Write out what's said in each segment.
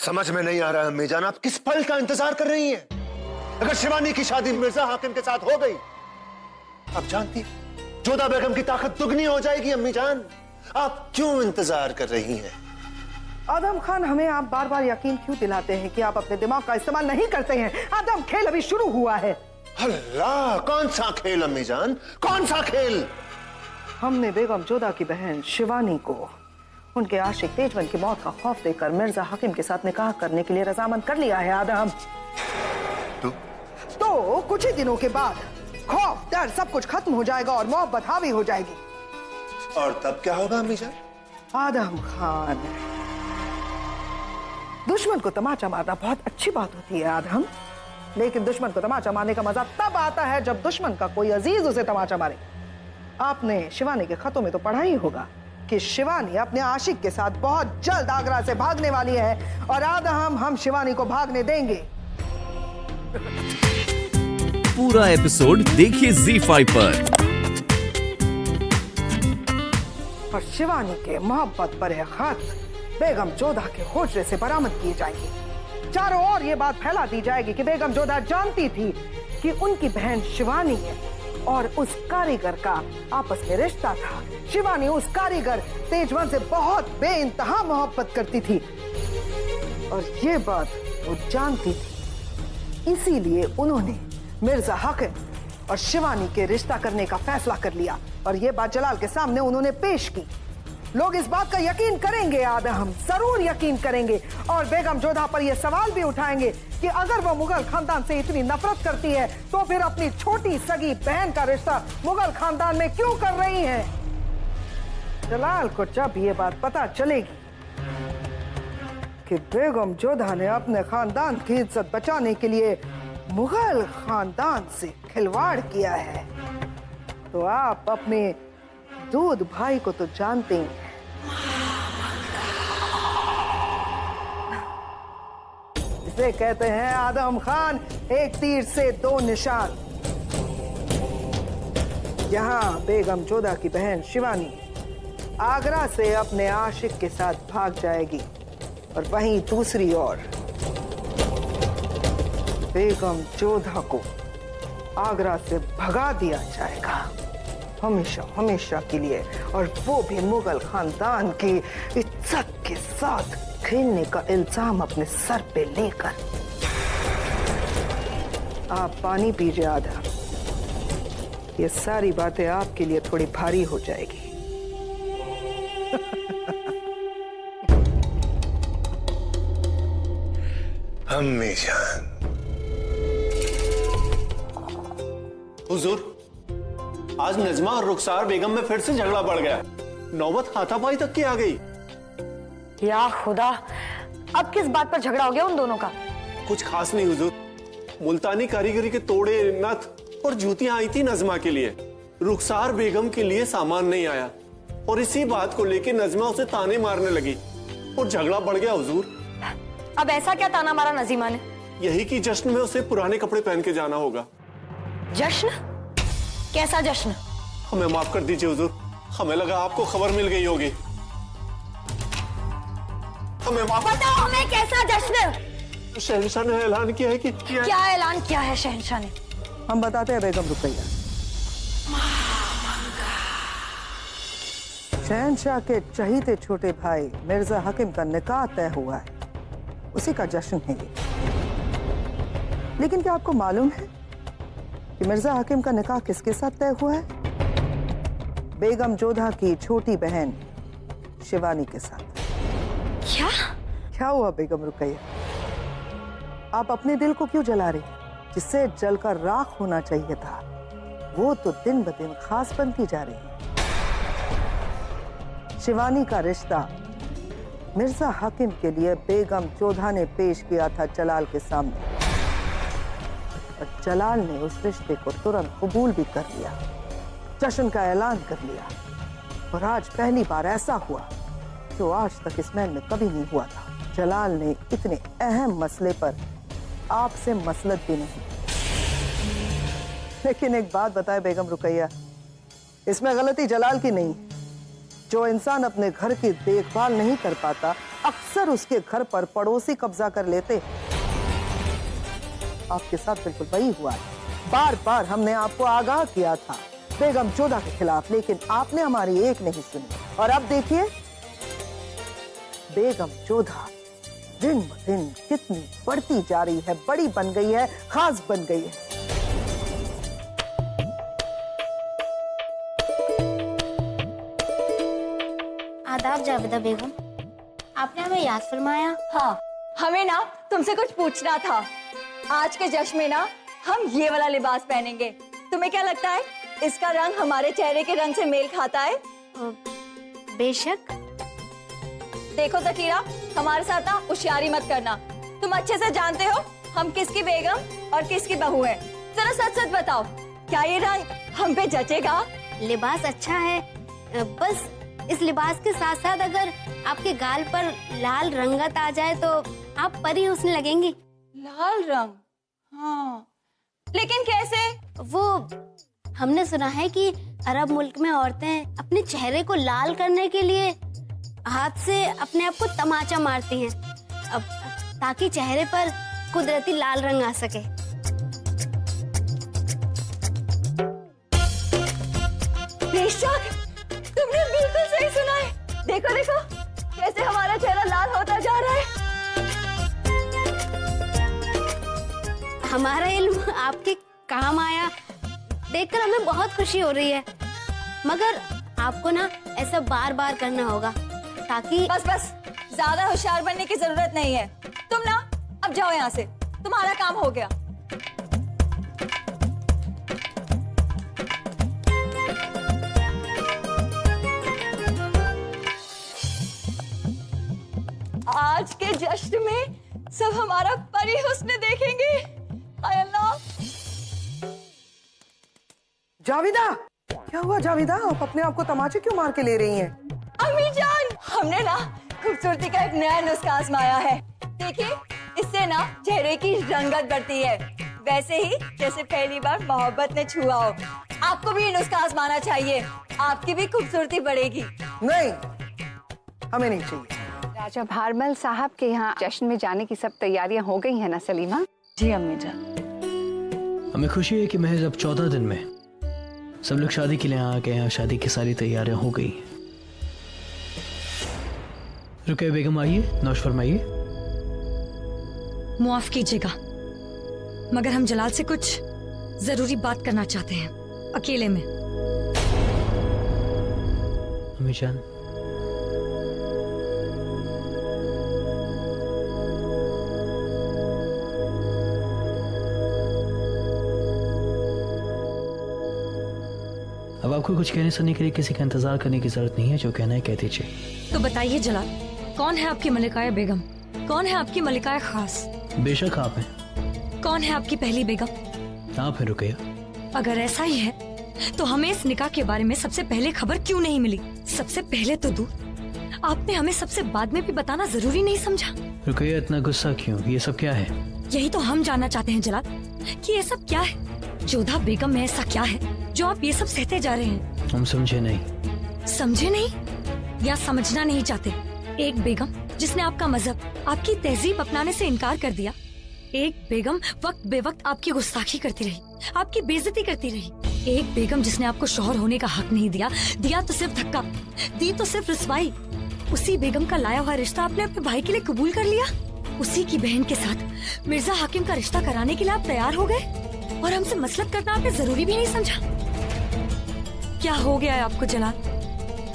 समझ में नहीं आ रहा अम्मी जान, आप किस पल का इंतजार कर रही हैं? अगर शिवानी की शादी मिर्जा हाकिम के साथ हो गई, आप जानती जोधा बेगम की ताकत दुगनी हो जाएगी। अम्मी जान, आप क्यों इंतजार कर रही हैं? आदम खान, हमें आप बार बार यकीन क्यों दिलाते हैं कि आप अपने दिमाग का इस्तेमाल नहीं करते हैं? आदम, खेल अभी शुरू हुआ है। अल्लाह, कौन सा खेल अम्मी जान, कौन सा खेल? हमने बेगम जोधा की बहन शिवानी को उनके आशिक तेजवन की मौत का खौफ देकर मिर्जा हाकिम के साथ निकाह करने के लिए रजामंद कर लिया है। आदम, तो कुछ ही दिनों के बाद खौफ डर सब कुछ खत्म हो जाएगा और मोहब्बत हावी हो जाएगी। और तब क्या होगा अम्मी जान? आदम खान, दुश्मन को तमाचा मारना बहुत अच्छी बात होती है आदम, लेकिन दुश्मन को तमाचा मारने का मजा तब आता है जब दुश्मन का कोई अजीज उसे तमाचा मारे। आपने शिवानी के खतों में तो पढ़ा ही होगा कि शिवानी अपने आशिक के साथ बहुत जल्द आगरा से भागने वाली है, और आदम, हम शिवानी को भागने देंगे। पूरा एपिसोड देखिए ZEE5 पर। और शिवानी के मोहब्बत भरे खत बेगम जोधा के होजरे से बरामद किए जाएंगे। चारों ओर ये बात फैला दी जाएगी कि बेगम जोधा जानती थी कि उनकी बहन शिवानी है और उस कारीगर का आपस में रिश्ता था। शिवानी उस कारीगर तेजवन से बहुत बेइंतहा मोहब्बत करती थी और ये बात वो जानती थी। इसीलिए उन्होंने मिर्जा हाकिम और शिवानी के रिश्ता करने का फैसला कर लिया और ये बात जलाल के सामने उन्होंने पेश की। लोग इस बात का यकीन करेंगे आदम, जरूर यकीन करेंगे, और बेगम जोधा पर यह सवाल भी उठाएंगे कि अगर वो मुगल खानदान से इतनी नफरत करती है तो फिर अपनी छोटी सगी बहन का रिश्ता मुगल खानदान में क्यों कर रही हैं? जलाल को जब ये बात पता चलेगी कि बेगम जोधा ने अपने खानदान की इज्जत बचाने के लिए मुगल खानदान से खिलवाड़ किया है, तो आप अपने दूध भाई को तो जानते हैं। इसे कहते हैं आदम खान, एक तीर से दो निशान। यहाँ बेगम जोधा की बहन शिवानी आगरा से अपने आशिक के साथ भाग जाएगी और वहीं दूसरी ओर बेगम जोधा को आगरा से भगा दिया जाएगा हमेशा हमेशा के लिए, और वो भी मुगल खानदान की इज्जत के साथ खेलने का इल्जाम अपने सर पे लेकर। आप पानी पीजिए आधा, ये सारी बातें आपके लिए थोड़ी भारी हो जाएगी। अम्मी जान। हुजूर, आज नजमा और रुखसार बेगम में फिर से झगड़ा बढ़ गया। नौबत हाथापाई तक की आ गई। या खुदा, अब किस बात पर झगड़ा हो गया उन दोनों का? कुछ खास नहीं हुजूर, मुल्तानी कारीगरी के तोड़े, नथ और जूतियां आई थी नजमा के लिए। रुखसार बेगम के लिए सामान नहीं आया और इसी बात को लेकर नजमा उसे ताने मारने लगी और झगड़ा बढ़ गया हुजूर। अब ऐसा क्या ताना मारा नजीमा ने? यही कि जश्न में उसे पुराने कपड़े पहन के जाना होगा। जश्न? कैसा जश्न? हमें माफ कर दीजिए हुजूर, हमें लगा आपको खबर मिल गई होगी। हमें माफ। बताओ हमें, कैसा जश्न? शहंशाह ने ऐलान किया है कि क्या ऐलान किया है शहंशाह ने? हम बताते हैं बेगम रुकैया। शहंशाह के चहीते छोटे भाई मिर्जा हाकिम का निकाह तय हुआ है, उसी का जश्न है ये। लेकिन क्या आपको मालूम है कि मिर्जा हाकिम का निकाह किसके साथ तय हुआ है? बेगम जोधा की छोटी बहन शिवानी के साथ। क्या हुआ बेगम रुकैया? आप अपने दिल को क्यों जला रही? जिससे जलकर राख होना चाहिए था वो तो दिन ब दिन खास बनती जा रही है। शिवानी का रिश्ता मिर्जा हाकिम के लिए बेगम जोधा ने पेश किया था जलाल के सामने, और जलाल ने उस रिश्ते को तुरंत कबूल भी कर लिया, जश्न का ऐलान कर लिया। और आज पहली बार ऐसा हुआ जो आज तक इस महल में कभी नहीं हुआ था। जलाल ने इतने अहम मसले पर आपसे मसलत भी नहीं। लेकिन एक बात बताए बेगम रुकैया, इसमें गलती जलाल की नहीं। जो इंसान अपने घर की देखभाल नहीं कर पाता अक्सर उसके घर पर पड़ोसी कब्जा कर लेते। आपके साथ बिल्कुल वही हुआ है। बार बार हमने आपको आगाह किया था बेगम जोधा के खिलाफ, लेकिन आपने हमारी एक नहीं सुनी। और अब देखिए बेगम जोधा दिन ब दिन कितनी बढ़ती जा रही है, बड़ी बन गई है, खास बन गई है। आदाब जावेदा बेगम, आपने हमें याद फरमाया। हाँ, हमें ना तुमसे कुछ पूछना था। आज के जश्न में ना हम ये वाला लिबास पहनेंगे। तुम्हें क्या लगता है इसका रंग हमारे चेहरे के रंग से मेल खाता है? बेशक। देखो ज़कीरा, हमारे साथ ना होशियारी मत करना। तुम अच्छे से जानते हो हम किसकी बेगम और किसकी बहू हैं। जरा सच सच बताओ, क्या ये रंग हम पे जचेगा? लिबास अच्छा है, बस इस लिबास के साथ साथ अगर आपके गाल पर लाल रंगत आ जाए तो आप परी हुस्न लगेंगी। लाल रंग? हाँ, लेकिन कैसे? वो हमने सुना है कि अरब मुल्क में औरतें अपने चेहरे को लाल करने के लिए हाथ से अपने आप को तमाचा मारती हैं, अब ताकि चेहरे पर कुदरती लाल रंग आ सके। बेशक, तुमने बिल्कुल सही सुना है। देखो देखो कैसे हमारा चेहरा लाल होता जा रहा है। हमारा इल्म आपके काम आया, देखकर हमें बहुत खुशी हो रही है। मगर आपको ना ऐसा बार बार करना होगा ताकि बस बस, ज्यादा होशियार बनने की जरूरत नहीं है। तुम ना अब जाओ यहाँ से, तुम्हारा काम हो गया। आज के जश्न में सब हमारा परी हुस्न देखेंगे। हाय अल्लाह। जावेदा, क्या हुआ जावेदा? आप अपने आप को तमाचे क्यों मार के ले रही हैं? अम्मी जान, हमने ना खूबसूरती का एक नया नुस्खा आजमाया है। देखिए, इससे ना चेहरे की रंगत बढ़ती है, वैसे ही जैसे पहली बार मोहब्बत ने छुआ हो। आपको भी ये नुस्खा आजमाना चाहिए, आपकी भी खूबसूरती बढ़ेगी। नहीं, हमें नहीं चाहिए। राजा भारमल साहब के यहाँ जश्न में जाने की सब तैयारियां हो गई हैं ना सलीमा? जी अम्मी जान। हमें खुशी है कि महज अब 14 दिन में सब लोग शादी के लिए आ गए हैं। शादी की सारी तैयारियां हो गई। रुकैया बेगम आइए, नौश फरमाइए। मुआफ कीजिएगा, मगर हम जलाल से कुछ जरूरी बात करना चाहते हैं, अकेले में। अम्मी जान, अब आपको कुछ कहने सुनने के लिए किसी का इंतजार करने की जरूरत नहीं है। जो कहना है कह दीजिए। तो बताइए जलाल, कौन है आपकी मलिकाए बेगम? कौन है आपकी मलिकाए खास? बेशक आप हैं। कौन है आपकी पहली बेगम? आप हैं रुकैया। अगर ऐसा ही है तो हमें इस निकाह के बारे में सबसे पहले खबर क्यों नहीं मिली? सबसे पहले तो दूर, आपने हमें सबसे बाद में भी बताना जरूरी नहीं समझा? रुकैया, इतना गुस्सा क्यों? ये सब क्या है? यही तो हम जानना चाहते हैं जलाल, कि ये सब क्या है? जोधा बेगम में ऐसा क्या है जो आप ये सब सहते जा रहे हैं? हम समझे नहीं। समझे नहीं या समझना नहीं चाहते? एक बेगम जिसने आपका मजहब, आपकी तहजीब अपनाने से इनकार कर दिया। एक बेगम वक्त बेवक्त आपकी गुस्ताखी करती रही, आपकी बेइज्जती करती रही। एक बेगम जिसने आपको शौहर होने का हक नहीं दिया, दिया तो सिर्फ धक्का, दी तो सिर्फ रुसवाई। उसी बेगम का लाया हुआ रिश्ता आपने अपने भाई के लिए कबूल कर लिया। उसी की बहन के साथ मिर्जा हाकिम का रिश्ता कराने के लिए आप तैयार हो गए, और हमसे मसलत करना आपने जरूरी भी नहीं समझा। क्या हो गया है आपको जलाल?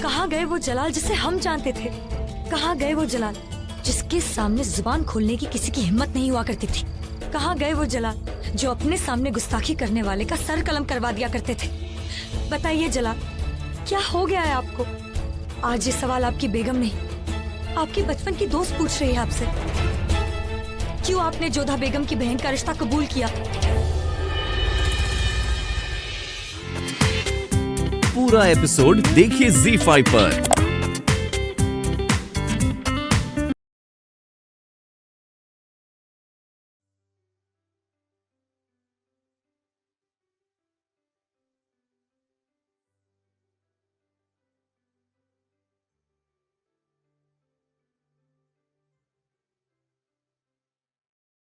कहाँ गए वो जलाल जिसे हम जानते थे? कहाँ गए वो जलाल जिसके सामने जुबान खोलने की किसी की हिम्मत नहीं हुआ करती थी? कहाँ गए वो जलाल जो अपने सामने गुस्ताखी करने वाले का सर कलम करवा दिया करते थे? बताइए जलाल, क्या हो गया है आपको? आज ये सवाल आपकी बेगम नहीं, आपकी बचपन की दोस्त पूछ रही है आपसे। क्यों आपने जोधा बेगम की बहन का रिश्ता कबूल किया? पूरा एपिसोड देखिए ZEE5 पर।